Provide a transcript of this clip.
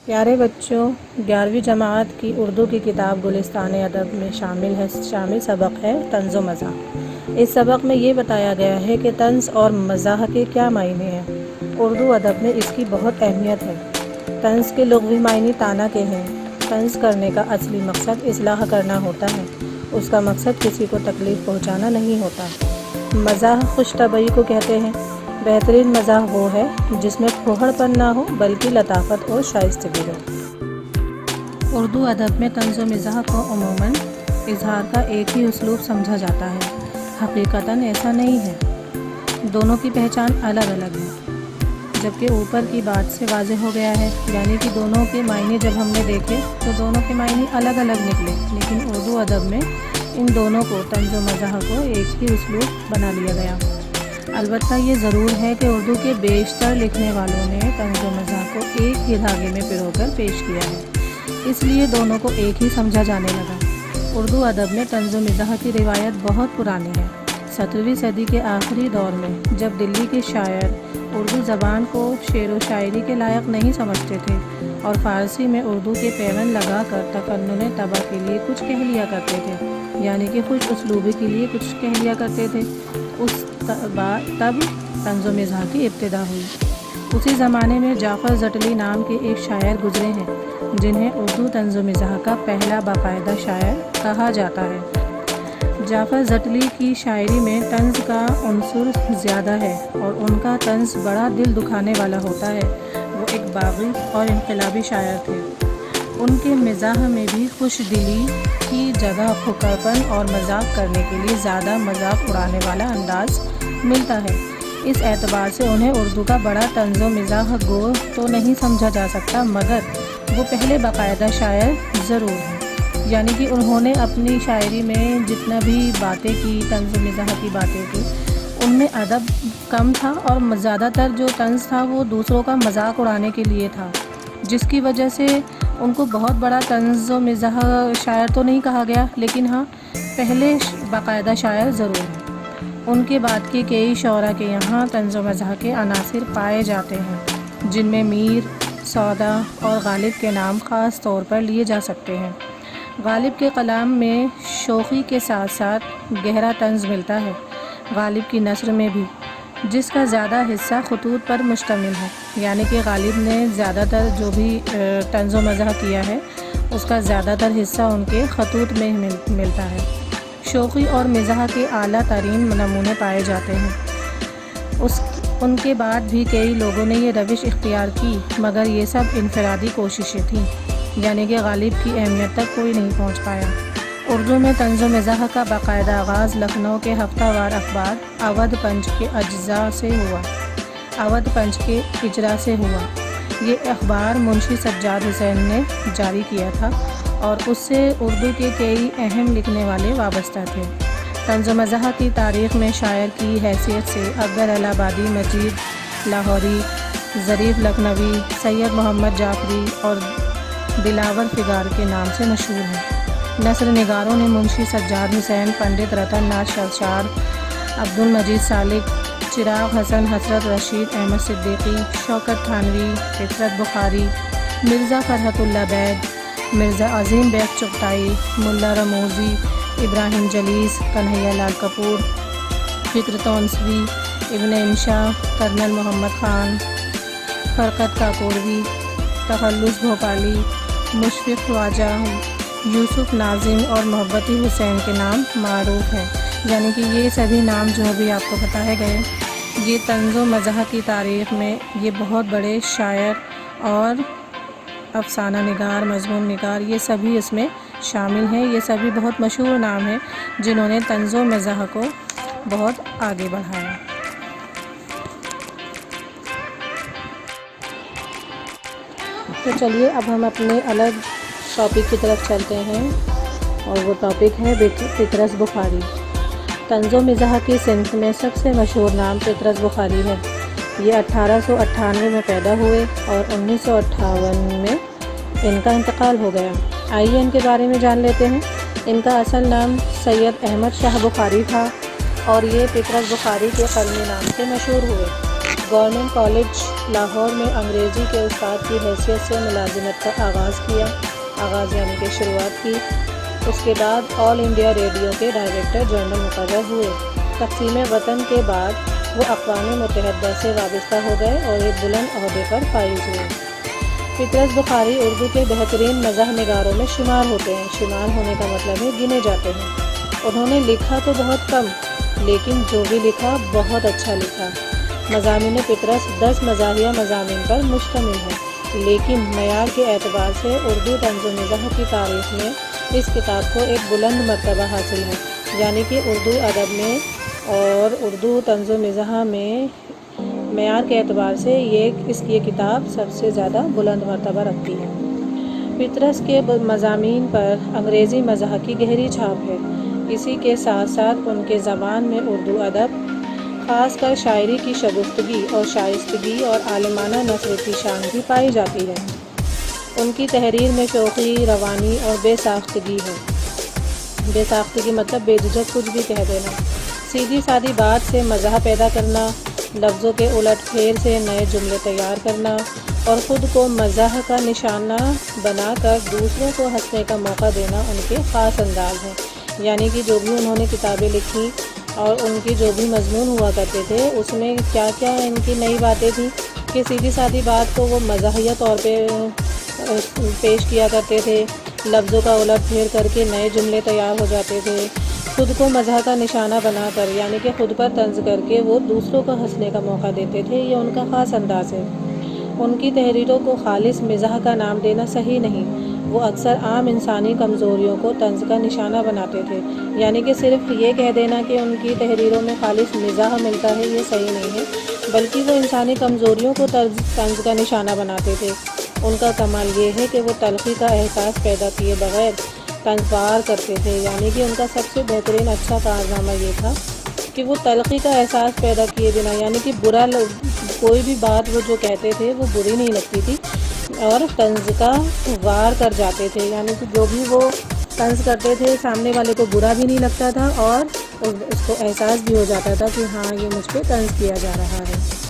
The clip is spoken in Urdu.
پیارے بچوں، 11ویں جماعت کی اردو کی کتاب گلستان ادب میں شامل سبق ہے طنز و مزاح۔ اس سبق میں یہ بتایا گیا ہے کہ طنز اور مزاح کے کیا معنی ہیں۔ اردو ادب میں اس کی بہت اہمیت ہے۔ طنز کے لغوی معنی طعنہ کے ہیں۔ طنز کرنے کا اصلی مقصد اصلاح کرنا ہوتا ہے، اس کا مقصد کسی کو تکلیف پہنچانا نہیں ہوتا۔ مزاح خوش طبعی کو کہتے ہیں۔ بہترین مزاح وہ ہے جس میں پھوہڑ پن نہ ہو بلکہ لطافت اور شائستگی ہو۔ اردو ادب میں طنز و مزاح کو عموماً اظہار کا ایک ہی اسلوب سمجھا جاتا ہے۔ حقیقتاً ایسا نہیں ہے، دونوں کی پہچان الگ الگ ہے، جبکہ اوپر کی بات سے واضح ہو گیا ہے، یعنی کہ دونوں کے معنی جب ہم نے دیکھے تو دونوں کے معنی الگ الگ نکلے، لیکن اردو ادب میں ان دونوں کو طنز و مزاح کو ایک ہی اسلوب بنا لیا گیا۔ البتہ یہ ضرور ہے کہ اردو کے بیشتر لکھنے والوں نے طنز و مزاح کو ایک ہی دھاگے میں پرو کر پیش کیا ہے، اس لیے دونوں کو ایک ہی سمجھا جانے لگا۔ اردو ادب میں طنز و مزاح کی روایت بہت پرانی ہے۔ 17ویں صدی کے آخری دور میں جب دلی کے شاعر اردو زبان کو شعر و شاعری کے لائق نہیں سمجھتے تھے اور فارسی میں اردو کے پیوند لگا کر تفنن طبع کے لیے کچھ کہہ لیا کرتے تھے، یعنی کہ خوش اسلوبی کے لیے کچھ کہہ لیا کرتے تھے، تب طنز و مزاح کی ابتدا ہوئی۔ اسی زمانے میں جعفر زٹلی نام کے ایک شاعر گزرے ہیں، جنہیں اردو طنز و مزاح کا پہلا باقاعدہ شاعر کہا جاتا ہے۔ جعفر زٹلی کی شاعری میں طنز کا عنصر زیادہ ہے اور ان کا طنز بڑا دل دکھانے والا ہوتا ہے۔ وہ ایک باغی اور انقلابی شاعر تھے۔ ان کے مزاح میں بھی خوش دلی کی جگہ پھکڑپن اور مذاق کرنے کے لیے زیادہ مذاق اڑانے والا انداز ملتا ہے۔ اس اعتبار سے انہیں اردو کا بڑا طنز و مزاح گو تو نہیں سمجھا جا سکتا، مگر وہ پہلے باقاعدہ شاعر ضرور ہیں، یعنی کہ انہوں نے اپنی شاعری میں جتنا بھی باتیں کی، طنز و مزاح کی باتیں کی، ان میں ادب کم تھا اور زیادہ تر جو طنز تھا وہ دوسروں کا مذاق اڑانے کے لیے تھا، جس کی وجہ سے ان کو بہت بڑا طنز و مزاح شاعر تو نہیں کہا گیا، لیکن ہاں پہلے باقاعدہ شاعر ضرور ہیں۔ ان کے بعد کے کئی شعراء کے یہاں طنز و مزاح کے عناصر پائے جاتے ہیں، جن میں میر، سودا اور غالب کے نام خاص طور پر لیے جا سکتے ہیں۔ غالب کے کلام میں شوخی کے ساتھ ساتھ گہرا طنز ملتا ہے، غالب کی نثر میں بھی، جس کا زیادہ حصہ خطوط پر مشتمل ہے، یعنی کہ غالب نے زیادہ تر جو بھی طنز و مزاح کیا ہے اس کا زیادہ تر حصہ ان کے خطوط میں ملتا ہے۔ شوخی اور مزاح کے اعلیٰ ترین نمونے پائے جاتے ہیں۔ ان کے بعد بھی کئی لوگوں نے یہ روش اختیار کی، مگر یہ سب انفرادی کوششیں تھیں، یعنی کہ غالب کی اہمیت تک کوئی نہیں پہنچ پایا۔ اردو میں طنز و مزاح کا باقاعدہ آغاز لکھنؤ کے ہفتہ وار اخبار اودھ پنچ کے اجراء سے ہوا۔ یہ اخبار منشی سجاد حسین نے جاری کیا تھا اور اس سے اردو کے کئی اہم لکھنے والے وابستہ تھے۔ طنز و مزاح کی تاریخ میں شاعر کی حیثیت سے اکبر الہ آبادی، مجید لاہوری، ظریف لکھنوی، سید محمد جعفری اور دلاور فگار کے نام سے مشہور ہیں۔ نثر نگاروں نے منشی سجاد حسین، پنڈت رتن ناتھ شرشار، عبد المجید سالک، چراغ حسن، حضرت رشید احمد صدیقی، شوکت تھانوی، فطرت بخاری، مرزا فرحت اللہ بیگ، مرزا عظیم بیگ چغتائی، ملا رموزی، ابراہیم جلیس، کنہیا لال کپور، فکر تونسوی، ابن انشا، کرنل محمد خان، فرقت کاکوڑوی، تخلص بھوپالی، مشفق خواجہ، یوسف ناظم اور محبتی حسین کے نام معروف ہیں، یعنی کہ یہ سبھی نام جو بھی آپ کو بتائے گئے، یہ طنز و مزاح کی تاریخ میں یہ بہت بڑے شاعر اور افسانہ نگار، مضمون نگار، یہ سبھی اس میں شامل ہیں۔ یہ سبھی بہت مشہور نام ہیں جنہوں نے طنز و مزاح کو بہت آگے بڑھایا۔ تو چلیے اب ہم اپنے الگ ٹاپک کی طرف چلتے ہیں، اور وہ ٹاپک ہے پطرس بخاری۔ طنز و مزاح کی صنف میں سب سے مشہور نام پطرس بخاری ہے۔ یہ 1898 میں پیدا ہوئے اور 1958 میں ان کا انتقال ہو گیا۔ آئیے ان کے بارے میں جان لیتے ہیں۔ ان کا اصل نام سید احمد شاہ بخاری تھا اور یہ پطرس بخاری کے قلمی نام سے مشہور ہوئے۔ گورنمنٹ کالج لاہور میں انگریزی کے استاد کی حیثیت سے ملازمت کا آغاز یعنی کہ شروعات کی۔ اس کے بعد آل انڈیا ریڈیو کے ڈائریکٹر جنرل مقرر ہوئے۔ تقسیم وطن کے بعد وہ اقوام متحدہ سے وابستہ ہو گئے اور ایک بلند عہدے پر فائز ہوئے۔ پطرس بخاری اردو کے بہترین مزاح نگاروں میں شمار ہوتے ہیں۔ شمار ہونے کا مطلب ہے گنے جاتے ہیں۔ انہوں نے لکھا تو بہت کم، لیکن جو بھی لکھا بہت اچھا لکھا۔ مضامین پطرس 10 مزاحیہ مضامین پر مشتمل ہے، لیکن معیار کے اعتبار سے اردو طنز و مزاح کی تاریخ میں اس کتاب کو ایک بلند مرتبہ حاصل ہے، یعنی کہ اردو ادب میں اور اردو طنز و مزاح میں معیار کے اعتبار سے یہ کتاب سب سے زیادہ بلند مرتبہ رکھتی ہے۔ پطرس کے مضامین پر انگریزی مزاح کی گہری چھاپ ہے۔ اسی کے ساتھ ساتھ ان کے زبان میں اردو ادب، خاص کر شاعری کی شگفتگی اور شائستگی اور عالمانہ نثر کی شان بھی پائی جاتی ہے۔ ان کی تحریر میں شوخی، روانی اور بے ساختگی ہے۔ بے ساختگی مطلب بے جھجک کچھ بھی کہہ دینا، سیدھی سادی بات سے مزاح پیدا کرنا، لفظوں کے الٹ پھیر سے نئے جملے تیار کرنا اور خود کو مزاح کا نشانہ بنا کر دوسروں کو ہنسنے کا موقع دینا ان کے خاص انداز ہیں۔ یعنی کہ جو بھی انہوں نے کتابیں لکھی اور ان کی جو بھی مضمون ہوا کرتے تھے، اس میں کیا کیا ان کی نئی باتیں تھیں کہ سیدھی سادی بات کو وہ مزاحیہ طور پہ پیش کیا کرتے تھے، لفظوں کا الٹ پھیر کر کے نئے جملے تیار ہو جاتے تھے، خود کو مزاح کا نشانہ بنا کر یعنی کہ خود پر طنز کر کے وہ دوسروں کو ہنسنے کا موقع دیتے تھے۔ یہ ان کا خاص انداز ہے۔ ان کی تحریروں کو خالص مزاح کا نام دینا صحیح نہیں۔ وہ اکثر عام انسانی کمزوریوں کو طنز کا نشانہ بناتے تھے، یعنی کہ صرف یہ کہہ دینا کہ ان کی تحریروں میں خالص مزاح ملتا ہے یہ صحیح نہیں ہے، بلکہ وہ انسانی کمزوریوں کو طنز کا نشانہ بناتے تھے۔ ان کا کمال یہ ہے کہ وہ تلخی کا احساس پیدا کیے بغیر طنز وار کرتے تھے، یعنی کہ ان کا سب سے بہترین اچھا کارنامہ یہ تھا کہ وہ تلخی کا احساس پیدا کیے بنا یعنی کہ کوئی بھی بات وہ جو کہتے تھے وہ بری نہیں لگتی تھی اور طنز کا وار کر جاتے تھے، یعنی کہ جو بھی وہ طنز کرتے تھے سامنے والے کو برا بھی نہیں لگتا تھا اور اس کو احساس بھی ہو جاتا تھا کہ ہاں یہ مجھ پہ طنز کیا جا رہا ہے۔